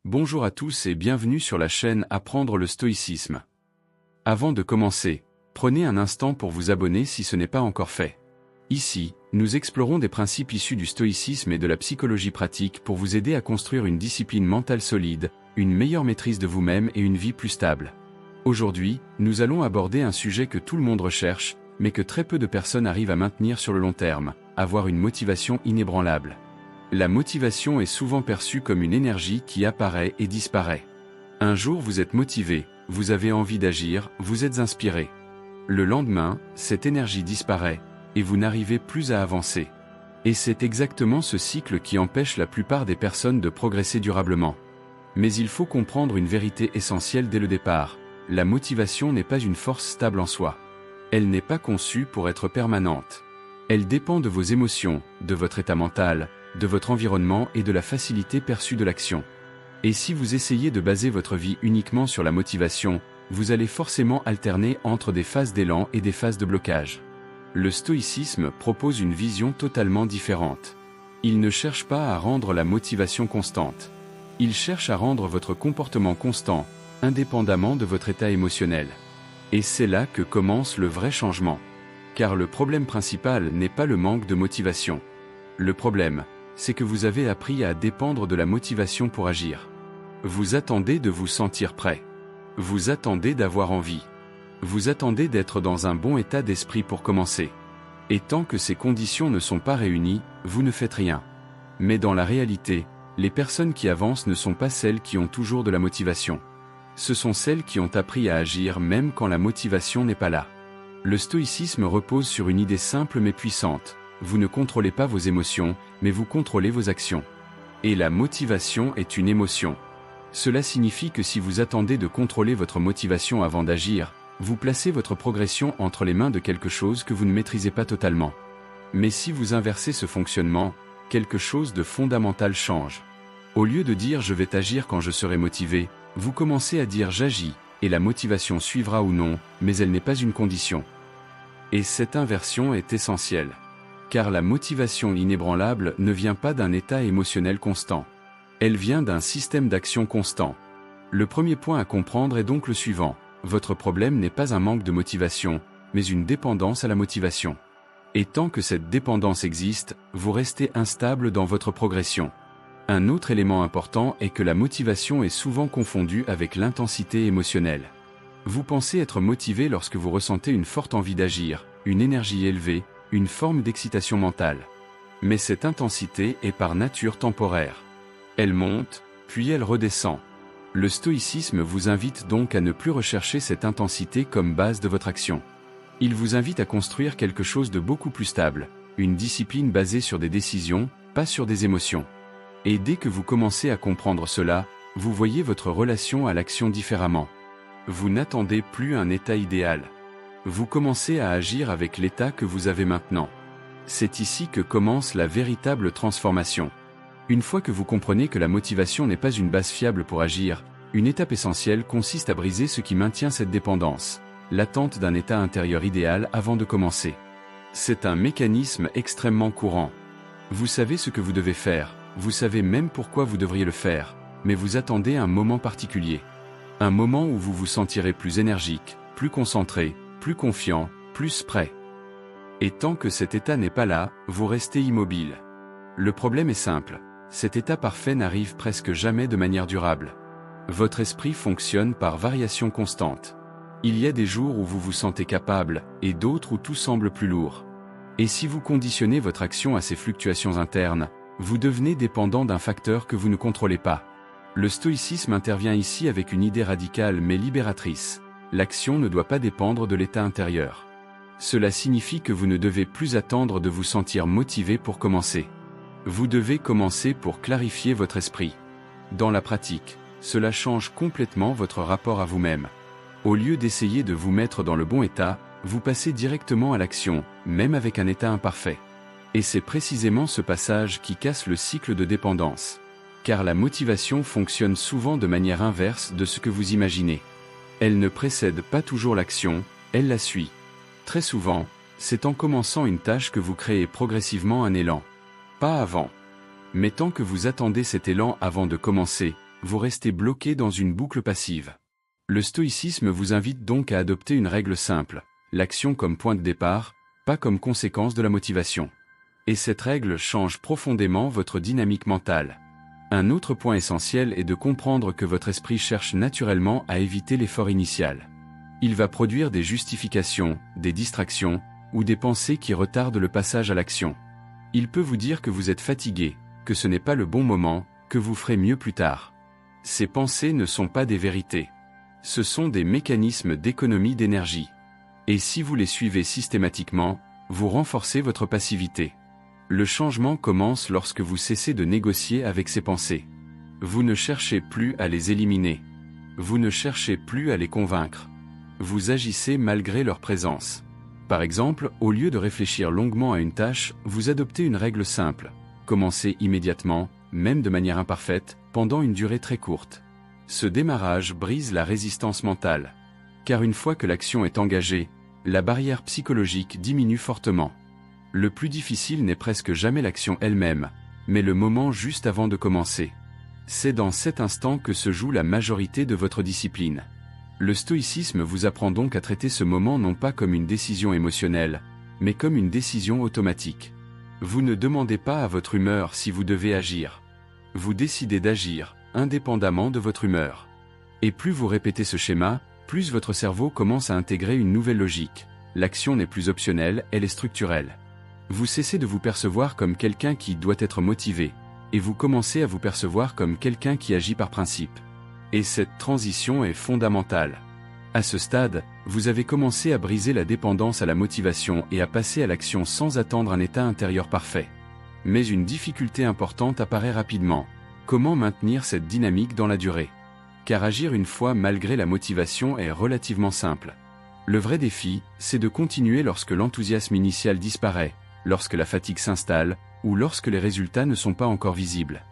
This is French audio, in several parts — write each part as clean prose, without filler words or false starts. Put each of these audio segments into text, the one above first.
Bonjour à tous et bienvenue sur la chaîne Apprendre le stoïcisme. Avant de commencer, prenez un instant pour vous abonner si ce n'est pas encore fait. Ici, nous explorons des principes issus du stoïcisme et de la psychologie pratique pour vous aider à construire une discipline mentale solide, une meilleure maîtrise de vous-même et une vie plus stable. Aujourd'hui, nous allons aborder un sujet que tout le monde recherche, mais que très peu de personnes arrivent à maintenir sur le long terme, avoir une motivation inébranlable. La motivation est souvent perçue comme une énergie qui apparaît et disparaît. Un jour vous êtes motivé, vous avez envie d'agir, vous êtes inspiré. Le lendemain, cette énergie disparaît, et vous n'arrivez plus à avancer. Et c'est exactement ce cycle qui empêche la plupart des personnes de progresser durablement. Mais il faut comprendre une vérité essentielle dès le départ. La motivation n'est pas une force stable en soi. Elle n'est pas conçue pour être permanente. Elle dépend de vos émotions, de votre état mental, de votre environnement et de la facilité perçue de l'action. Et si vous essayez de baser votre vie uniquement sur la motivation, vous allez forcément alterner entre des phases d'élan et des phases de blocage. Le stoïcisme propose une vision totalement différente. Il ne cherche pas à rendre la motivation constante. Il cherche à rendre votre comportement constant, indépendamment de votre état émotionnel. Et c'est là que commence le vrai changement. Car le problème principal n'est pas le manque de motivation. Le problème, c'est que vous avez appris à dépendre de la motivation pour agir. Vous attendez de vous sentir prêt. Vous attendez d'avoir envie. Vous attendez d'être dans un bon état d'esprit pour commencer. Et tant que ces conditions ne sont pas réunies, vous ne faites rien. Mais dans la réalité, les personnes qui avancent ne sont pas celles qui ont toujours de la motivation. Ce sont celles qui ont appris à agir même quand la motivation n'est pas là. Le stoïcisme repose sur une idée simple mais puissante. Vous ne contrôlez pas vos émotions, mais vous contrôlez vos actions. Et la motivation est une émotion. Cela signifie que si vous attendez de contrôler votre motivation avant d'agir, vous placez votre progression entre les mains de quelque chose que vous ne maîtrisez pas totalement. Mais si vous inversez ce fonctionnement, quelque chose de fondamental change. Au lieu de dire « je vais agir quand je serai motivé », vous commencez à dire « j'agis », et la motivation suivra ou non, mais elle n'est pas une condition. Et cette inversion est essentielle. Car la motivation inébranlable ne vient pas d'un état émotionnel constant. Elle vient d'un système d'action constant. Le premier point à comprendre est donc le suivant. Votre problème n'est pas un manque de motivation, mais une dépendance à la motivation. Et tant que cette dépendance existe, vous restez instable dans votre progression. Un autre élément important est que la motivation est souvent confondue avec l'intensité émotionnelle. Vous pensez être motivé lorsque vous ressentez une forte envie d'agir, une énergie élevée, une forme d'excitation mentale. Mais cette intensité est par nature temporaire. Elle monte, puis elle redescend. Le stoïcisme vous invite donc à ne plus rechercher cette intensité comme base de votre action. Il vous invite à construire quelque chose de beaucoup plus stable, une discipline basée sur des décisions, pas sur des émotions. Et dès que vous commencez à comprendre cela, vous voyez votre relation à l'action différemment. Vous n'attendez plus un état idéal. Vous commencez à agir avec l'état que vous avez maintenant. C'est ici que commence la véritable transformation. Une fois que vous comprenez que la motivation n'est pas une base fiable pour agir, une étape essentielle consiste à briser ce qui maintient cette dépendance, l'attente d'un état intérieur idéal avant de commencer. C'est un mécanisme extrêmement courant. Vous savez ce que vous devez faire, vous savez même pourquoi vous devriez le faire, mais vous attendez un moment particulier. Un moment où vous vous sentirez plus énergique, plus concentré, plus confiant, plus prêt. Et tant que cet état n'est pas là, vous restez immobile. Le problème est simple, cet état parfait n'arrive presque jamais de manière durable. Votre esprit fonctionne par variation constante. Il y a des jours où vous vous sentez capable, et d'autres où tout semble plus lourd. Et si vous conditionnez votre action à ces fluctuations internes, vous devenez dépendant d'un facteur que vous ne contrôlez pas. Le stoïcisme intervient ici avec une idée radicale mais libératrice. L'action ne doit pas dépendre de l'état intérieur. Cela signifie que vous ne devez plus attendre de vous sentir motivé pour commencer. Vous devez commencer pour clarifier votre esprit. Dans la pratique, cela change complètement votre rapport à vous-même. Au lieu d'essayer de vous mettre dans le bon état, vous passez directement à l'action, même avec un état imparfait. Et c'est précisément ce passage qui casse le cycle de dépendance. Car la motivation fonctionne souvent de manière inverse de ce que vous imaginez. Elle ne précède pas toujours l'action, elle la suit. Très souvent, c'est en commençant une tâche que vous créez progressivement un élan. Pas avant. Mais tant que vous attendez cet élan avant de commencer, vous restez bloqué dans une boucle passive. Le stoïcisme vous invite donc à adopter une règle simple, l'action comme point de départ, pas comme conséquence de la motivation. Et cette règle change profondément votre dynamique mentale. Un autre point essentiel est de comprendre que votre esprit cherche naturellement à éviter l'effort initial. Il va produire des justifications, des distractions, ou des pensées qui retardent le passage à l'action. Il peut vous dire que vous êtes fatigué, que ce n'est pas le bon moment, que vous ferez mieux plus tard. Ces pensées ne sont pas des vérités. Ce sont des mécanismes d'économie d'énergie. Et si vous les suivez systématiquement, vous renforcez votre passivité. Le changement commence lorsque vous cessez de négocier avec ces pensées. Vous ne cherchez plus à les éliminer. Vous ne cherchez plus à les convaincre. Vous agissez malgré leur présence. Par exemple, au lieu de réfléchir longuement à une tâche, vous adoptez une règle simple. Commencez immédiatement, même de manière imparfaite, pendant une durée très courte. Ce démarrage brise la résistance mentale. Car une fois que l'action est engagée, la barrière psychologique diminue fortement. Le plus difficile n'est presque jamais l'action elle-même, mais le moment juste avant de commencer. C'est dans cet instant que se joue la majorité de votre discipline. Le stoïcisme vous apprend donc à traiter ce moment non pas comme une décision émotionnelle, mais comme une décision automatique. Vous ne demandez pas à votre humeur si vous devez agir. Vous décidez d'agir, indépendamment de votre humeur. Et plus vous répétez ce schéma, plus votre cerveau commence à intégrer une nouvelle logique. L'action n'est plus optionnelle, elle est structurelle. Vous cessez de vous percevoir comme quelqu'un qui doit être motivé, et vous commencez à vous percevoir comme quelqu'un qui agit par principe. Et cette transition est fondamentale. À ce stade, vous avez commencé à briser la dépendance à la motivation et à passer à l'action sans attendre un état intérieur parfait. Mais une difficulté importante apparaît rapidement. Comment maintenir cette dynamique dans la durée? Car agir une fois malgré la motivation est relativement simple. Le vrai défi, c'est de continuer lorsque l'enthousiasme initial disparaît, lorsque la fatigue s'installe, ou lorsque les résultats ne sont pas encore visibles.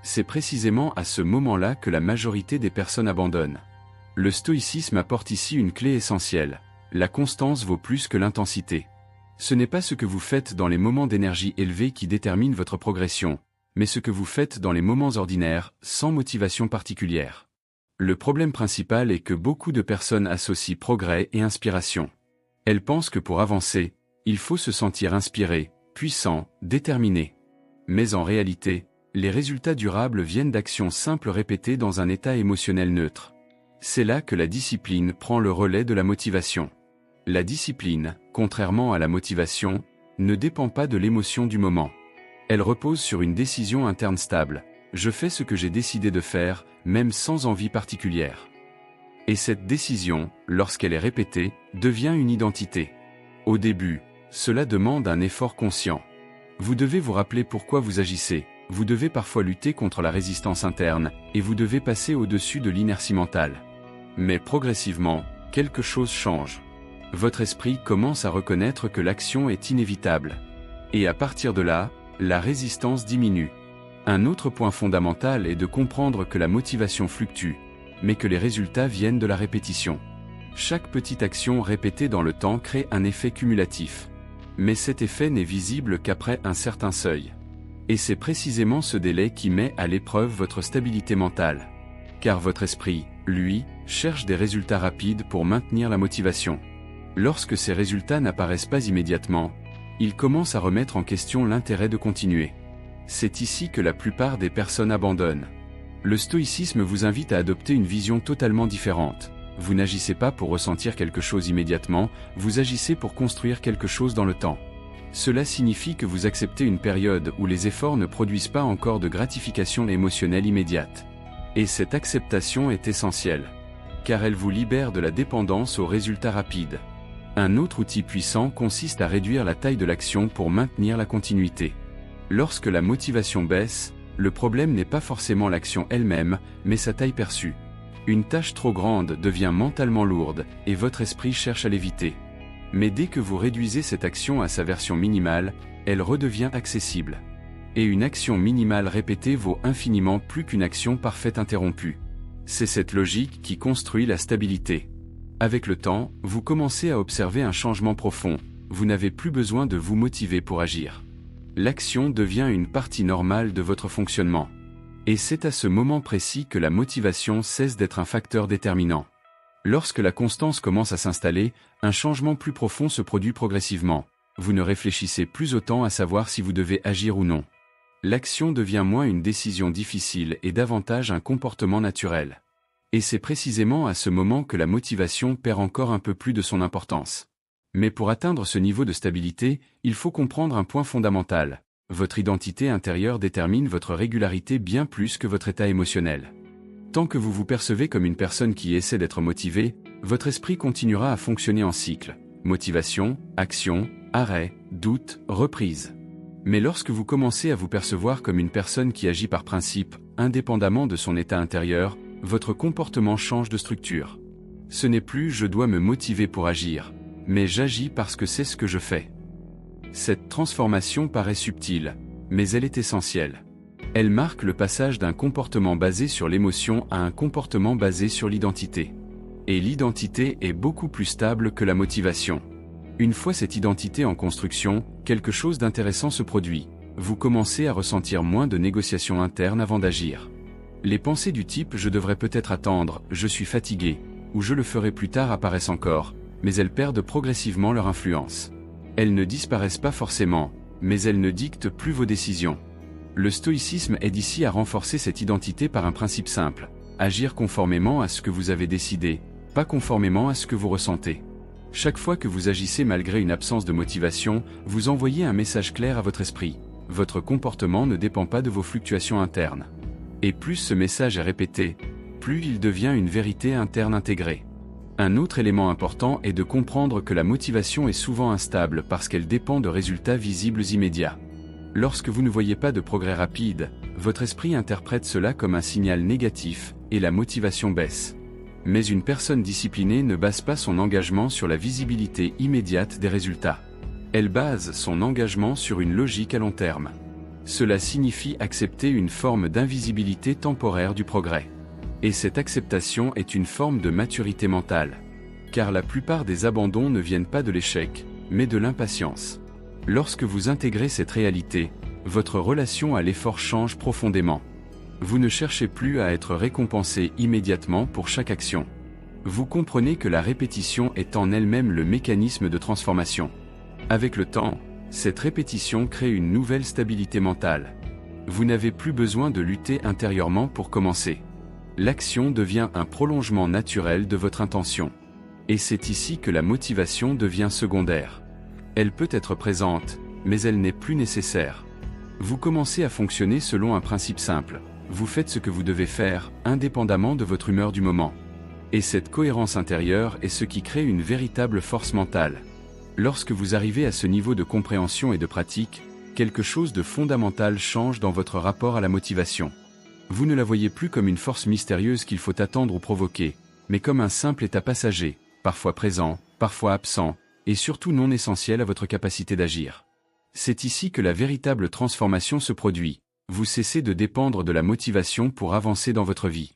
C'est précisément à ce moment-là que la majorité des personnes abandonnent. Le stoïcisme apporte ici une clé essentielle. La constance vaut plus que l'intensité. Ce n'est pas ce que vous faites dans les moments d'énergie élevée qui détermine votre progression, mais ce que vous faites dans les moments ordinaires, sans motivation particulière. Le problème principal est que beaucoup de personnes associent progrès et inspiration. Elles pensent que pour avancer, il faut se sentir inspiré, puissant, déterminé. Mais en réalité, les résultats durables viennent d'actions simples répétées dans un état émotionnel neutre. C'est là que la discipline prend le relais de la motivation. La discipline, contrairement à la motivation, ne dépend pas de l'émotion du moment. Elle repose sur une décision interne stable. Je fais ce que j'ai décidé de faire, même sans envie particulière. Et cette décision, lorsqu'elle est répétée, devient une identité. Au début, cela demande un effort conscient. Vous devez vous rappeler pourquoi vous agissez, vous devez parfois lutter contre la résistance interne, et vous devez passer au-dessus de l'inertie mentale. Mais progressivement, quelque chose change. Votre esprit commence à reconnaître que l'action est inévitable. Et à partir de là, la résistance diminue. Un autre point fondamental est de comprendre que la motivation fluctue, mais que les résultats viennent de la répétition. Chaque petite action répétée dans le temps crée un effet cumulatif. Mais cet effet n'est visible qu'après un certain seuil. Et c'est précisément ce délai qui met à l'épreuve votre stabilité mentale. Car votre esprit, lui, cherche des résultats rapides pour maintenir la motivation. Lorsque ces résultats n'apparaissent pas immédiatement, il commence à remettre en question l'intérêt de continuer. C'est ici que la plupart des personnes abandonnent. Le stoïcisme vous invite à adopter une vision totalement différente. Vous n'agissez pas pour ressentir quelque chose immédiatement, vous agissez pour construire quelque chose dans le temps. Cela signifie que vous acceptez une période où les efforts ne produisent pas encore de gratification émotionnelle immédiate. Et cette acceptation est essentielle, car elle vous libère de la dépendance aux résultats rapides. Un autre outil puissant consiste à réduire la taille de l'action pour maintenir la continuité. Lorsque la motivation baisse, le problème n'est pas forcément l'action elle-même, mais sa taille perçue. Une tâche trop grande devient mentalement lourde, et votre esprit cherche à l'éviter. Mais dès que vous réduisez cette action à sa version minimale, elle redevient accessible. Et une action minimale répétée vaut infiniment plus qu'une action parfaite interrompue. C'est cette logique qui construit la stabilité. Avec le temps, vous commencez à observer un changement profond, vous n'avez plus besoin de vous motiver pour agir. L'action devient une partie normale de votre fonctionnement. Et c'est à ce moment précis que la motivation cesse d'être un facteur déterminant. Lorsque la constance commence à s'installer, un changement plus profond se produit progressivement. Vous ne réfléchissez plus autant à savoir si vous devez agir ou non. L'action devient moins une décision difficile et davantage un comportement naturel. Et c'est précisément à ce moment que la motivation perd encore un peu plus de son importance. Mais pour atteindre ce niveau de stabilité, il faut comprendre un point fondamental. Votre identité intérieure détermine votre régularité bien plus que votre état émotionnel. Tant que vous vous percevez comme une personne qui essaie d'être motivée, votre esprit continuera à fonctionner en cycle. Motivation, action, arrêt, doute, reprise. Mais lorsque vous commencez à vous percevoir comme une personne qui agit par principe, indépendamment de son état intérieur, votre comportement change de structure. Ce n'est plus « je dois me motiver pour agir », mais « j'agis parce que c'est ce que je fais ». Cette transformation paraît subtile, mais elle est essentielle. Elle marque le passage d'un comportement basé sur l'émotion à un comportement basé sur l'identité. Et l'identité est beaucoup plus stable que la motivation. Une fois cette identité en construction, quelque chose d'intéressant se produit. Vous commencez à ressentir moins de négociations internes avant d'agir. Les pensées du type « je devrais peut-être attendre »,« je suis fatigué » ou « je le ferai plus tard » apparaissent encore, mais elles perdent progressivement leur influence. Elles ne disparaissent pas forcément, mais elles ne dictent plus vos décisions. Le stoïcisme aide ici à renforcer cette identité par un principe simple. Agir conformément à ce que vous avez décidé, pas conformément à ce que vous ressentez. Chaque fois que vous agissez malgré une absence de motivation, vous envoyez un message clair à votre esprit. Votre comportement ne dépend pas de vos fluctuations internes. Et plus ce message est répété, plus il devient une vérité interne intégrée. Un autre élément important est de comprendre que la motivation est souvent instable parce qu'elle dépend de résultats visibles immédiats. Lorsque vous ne voyez pas de progrès rapide, votre esprit interprète cela comme un signal négatif, et la motivation baisse. Mais une personne disciplinée ne base pas son engagement sur la visibilité immédiate des résultats. Elle base son engagement sur une logique à long terme. Cela signifie accepter une forme d'invisibilité temporaire du progrès. Et cette acceptation est une forme de maturité mentale. Car la plupart des abandons ne viennent pas de l'échec, mais de l'impatience. Lorsque vous intégrez cette réalité, votre relation à l'effort change profondément. Vous ne cherchez plus à être récompensé immédiatement pour chaque action. Vous comprenez que la répétition est en elle-même le mécanisme de transformation. Avec le temps, cette répétition crée une nouvelle stabilité mentale. Vous n'avez plus besoin de lutter intérieurement pour commencer. L'action devient un prolongement naturel de votre intention. Et c'est ici que la motivation devient secondaire. Elle peut être présente, mais elle n'est plus nécessaire. Vous commencez à fonctionner selon un principe simple. Vous faites ce que vous devez faire, indépendamment de votre humeur du moment. Et cette cohérence intérieure est ce qui crée une véritable force mentale. Lorsque vous arrivez à ce niveau de compréhension et de pratique, quelque chose de fondamental change dans votre rapport à la motivation. Vous ne la voyez plus comme une force mystérieuse qu'il faut attendre ou provoquer, mais comme un simple état passager, parfois présent, parfois absent, et surtout non essentiel à votre capacité d'agir. C'est ici que la véritable transformation se produit. Vous cessez de dépendre de la motivation pour avancer dans votre vie.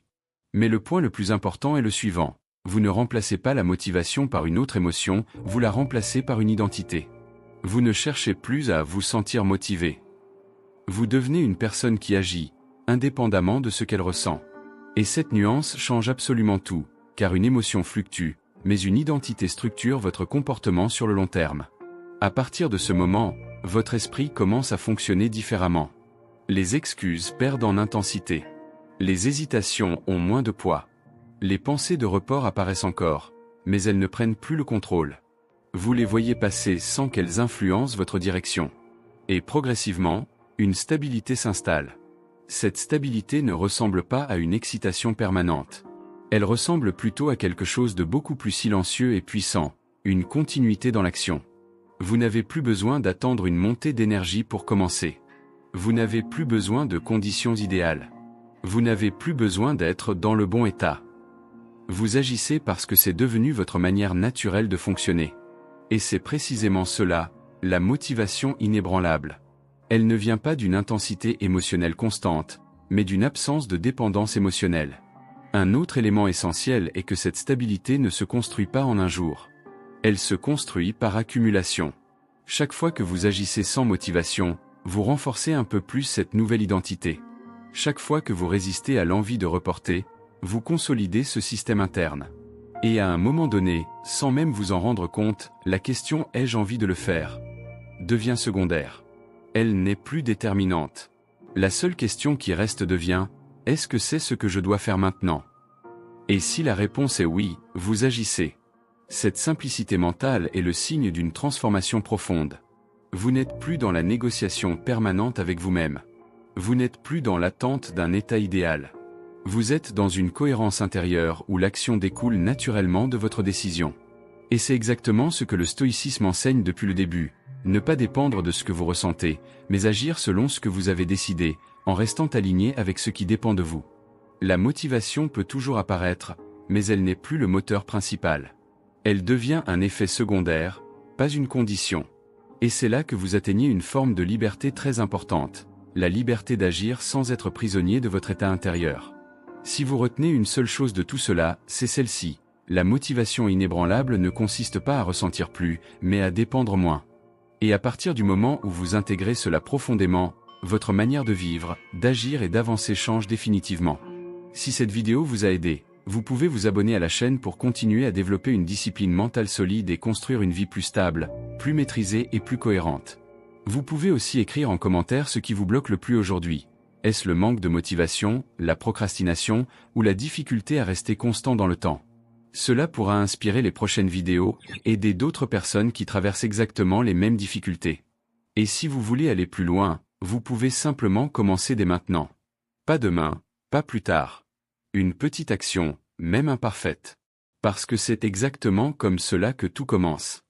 Mais le point le plus important est le suivant. Vous ne remplacez pas la motivation par une autre émotion, vous la remplacez par une identité. Vous ne cherchez plus à vous sentir motivé. Vous devenez une personne qui agit, indépendamment de ce qu'elle ressent. Et cette nuance change absolument tout, car une émotion fluctue, mais une identité structure votre comportement sur le long terme. À partir de ce moment, votre esprit commence à fonctionner différemment. Les excuses perdent en intensité. Les hésitations ont moins de poids. Les pensées de report apparaissent encore, mais elles ne prennent plus le contrôle. Vous les voyez passer sans qu'elles influencent votre direction. Et progressivement, une stabilité s'installe. Cette stabilité ne ressemble pas à une excitation permanente. Elle ressemble plutôt à quelque chose de beaucoup plus silencieux et puissant, une continuité dans l'action. Vous n'avez plus besoin d'attendre une montée d'énergie pour commencer. Vous n'avez plus besoin de conditions idéales. Vous n'avez plus besoin d'être dans le bon état. Vous agissez parce que c'est devenu votre manière naturelle de fonctionner. Et c'est précisément cela, la motivation inébranlable. Elle ne vient pas d'une intensité émotionnelle constante, mais d'une absence de dépendance émotionnelle. Un autre élément essentiel est que cette stabilité ne se construit pas en un jour. Elle se construit par accumulation. Chaque fois que vous agissez sans motivation, vous renforcez un peu plus cette nouvelle identité. Chaque fois que vous résistez à l'envie de reporter, vous consolidez ce système interne. Et à un moment donné, sans même vous en rendre compte, la question « ai-je envie de le faire ?» devient secondaire. Elle n'est plus déterminante. La seule question qui reste devient « est-ce que c'est ce que je dois faire maintenant ?» Et si la réponse est oui, vous agissez. Cette simplicité mentale est le signe d'une transformation profonde. Vous n'êtes plus dans la négociation permanente avec vous-même. Vous n'êtes plus dans l'attente d'un état idéal. Vous êtes dans une cohérence intérieure où l'action découle naturellement de votre décision. Et c'est exactement ce que le stoïcisme enseigne depuis le début. Ne pas dépendre de ce que vous ressentez, mais agir selon ce que vous avez décidé, en restant aligné avec ce qui dépend de vous. La motivation peut toujours apparaître, mais elle n'est plus le moteur principal. Elle devient un effet secondaire, pas une condition. Et c'est là que vous atteignez une forme de liberté très importante, la liberté d'agir sans être prisonnier de votre état intérieur. Si vous retenez une seule chose de tout cela, c'est celle-ci. La motivation inébranlable ne consiste pas à ressentir plus, mais à dépendre moins. Et à partir du moment où vous intégrez cela profondément, votre manière de vivre, d'agir et d'avancer change définitivement. Si cette vidéo vous a aidé, vous pouvez vous abonner à la chaîne pour continuer à développer une discipline mentale solide et construire une vie plus stable, plus maîtrisée et plus cohérente. Vous pouvez aussi écrire en commentaire ce qui vous bloque le plus aujourd'hui. Est-ce le manque de motivation, la procrastination, ou la difficulté à rester constant dans le temps? Cela pourra inspirer les prochaines vidéos et aider d'autres personnes qui traversent exactement les mêmes difficultés. Et si vous voulez aller plus loin, vous pouvez simplement commencer dès maintenant. Pas demain, pas plus tard. Une petite action, même imparfaite. Parce que c'est exactement comme cela que tout commence.